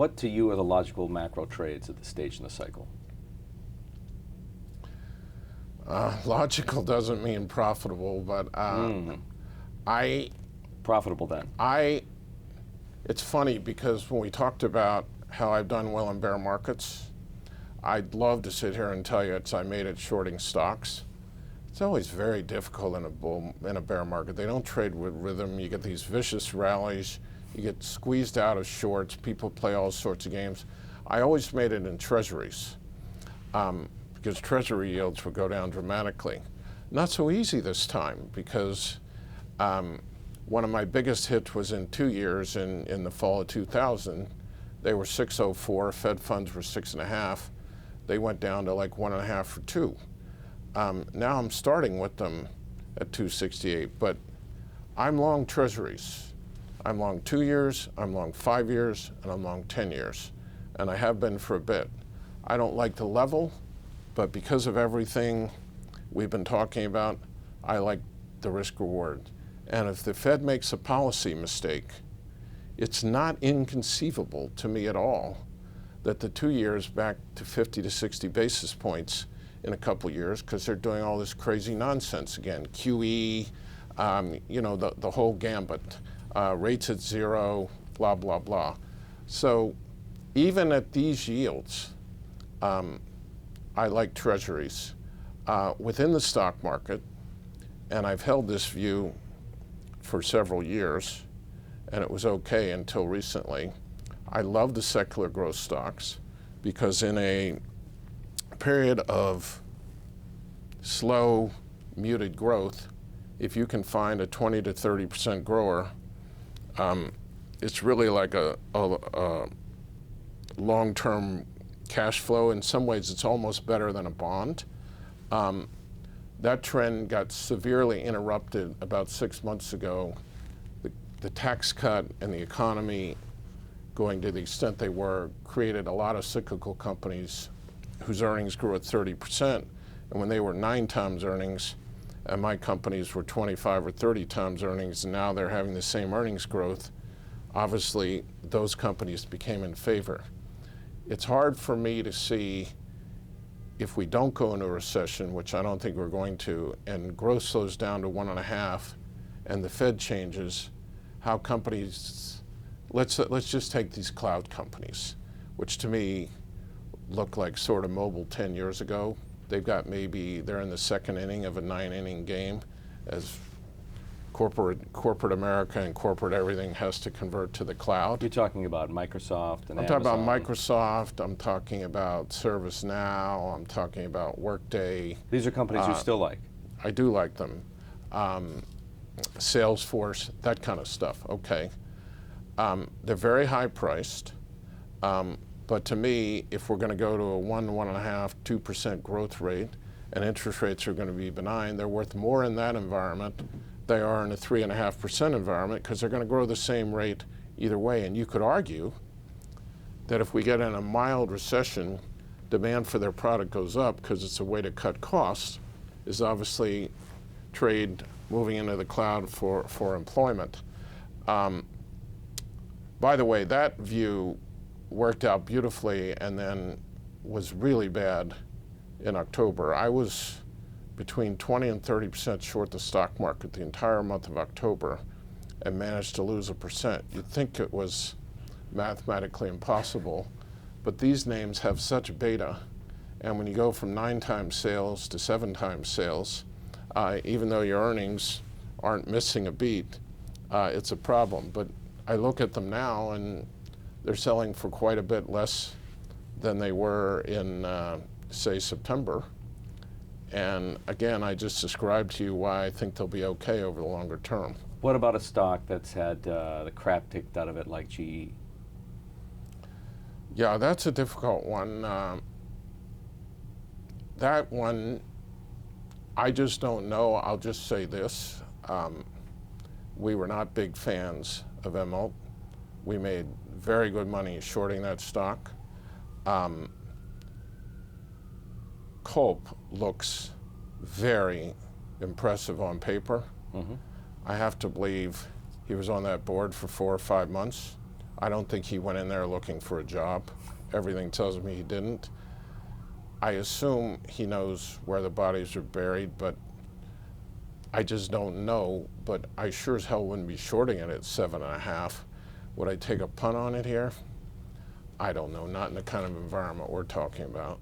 What to you are the logical macro trades at this stage in the cycle? Logical doesn't mean profitable, but Profitable then. It's funny because when we talked about how I've done well in bear markets, I'd love to sit here and tell you I made it shorting stocks. It's always very difficult in a bear market. They don't trade with rhythm. You get these vicious rallies. You get squeezed out of shorts. People play all sorts of games. I always made it in Treasuries because Treasury yields would go down dramatically. Not so easy this time because one of my biggest hits was in 2 years in the fall of 2000. They were 604. Fed funds were 6.5. They went down to like 1.5 or 2. Now I'm starting with them at 268, but I'm long Treasuries. I'm long 2 years, I'm long 5 years, and I'm long 10 years. And I have been for a bit. I don't like the level, but because of everything we've been talking about, I like the risk reward. And if the Fed makes a policy mistake, it's not inconceivable to me at all that the 2 years back to 50 to 60 basis points in a couple years, because they're doing all this crazy nonsense again. QE, the whole gambit, rates at 0, blah, blah, blah. So even at these yields, I like Treasuries. Within the stock market, and I've held this view for several years, and it was okay until recently, I love the secular growth stocks because in a period of slow, muted growth, if you can find a 20 to 30% grower, it's really like a long-term cash flow. In some ways, it's almost better than a bond. That trend got severely interrupted about 6 months ago. The tax cut and the economy going to the extent they were created a lot of cyclical companies whose earnings grew at 30%. And when they were 9 times earnings, and my companies were 25 or 30 times earnings, and now they're having the same earnings growth, obviously those companies became in favor. It's hard for me to see if we don't go into a recession, which I don't think we're going to, and growth slows down to 1.5, and the Fed changes, how companies, let's just take these cloud companies, which to me look like sort of mobile 10 years ago. They've got they're in the second inning of a 9-inning game as corporate America and corporate everything has to convert to the cloud. You're talking about Microsoft and I'm talking about Microsoft, I'm talking about ServiceNow, I'm talking about Workday. These are companies you still like? I do like them. Salesforce, that kind of stuff, okay. They're very high priced, but to me, if we're going to go to a 1.5, 2% growth rate, and interest rates are going to be benign, they're worth more in that environment they are in a 3.5% environment because they're going to grow the same rate either way. And you could argue that if we get in a mild recession, demand for their product goes up because it's a way to cut costs, is obviously trade moving into the cloud for employment. By the way, that view worked out beautifully and then was really bad in October. I was between 20 and 30% short the stock market the entire month of October and managed to lose 1%. You'd think it was mathematically impossible, but these names have such beta, and when you go from 9 times sales to 7 times sales, even though your earnings aren't missing a beat, it's a problem. But I look at them now and they're selling for quite a bit less than they were in, say, September. And again, I just described to you why I think they'll be okay over the longer term. What about a stock that's had the crap kicked out of it like GE? Yeah, that's a difficult one. That one, I just don't know. I'll just say this. We were not big fans of Immelt. We made very good money shorting that stock. Culp looks very impressive on paper. Mm-hmm. I have to believe he was on that board for 4 or 5 months. I don't think he went in there looking for a job. Everything tells me he didn't. I assume he knows where the bodies are buried, but I just don't know. But I sure as hell wouldn't be shorting it at 7.5. Would I take a punt on it here? I don't know, not in the kind of environment we're talking about.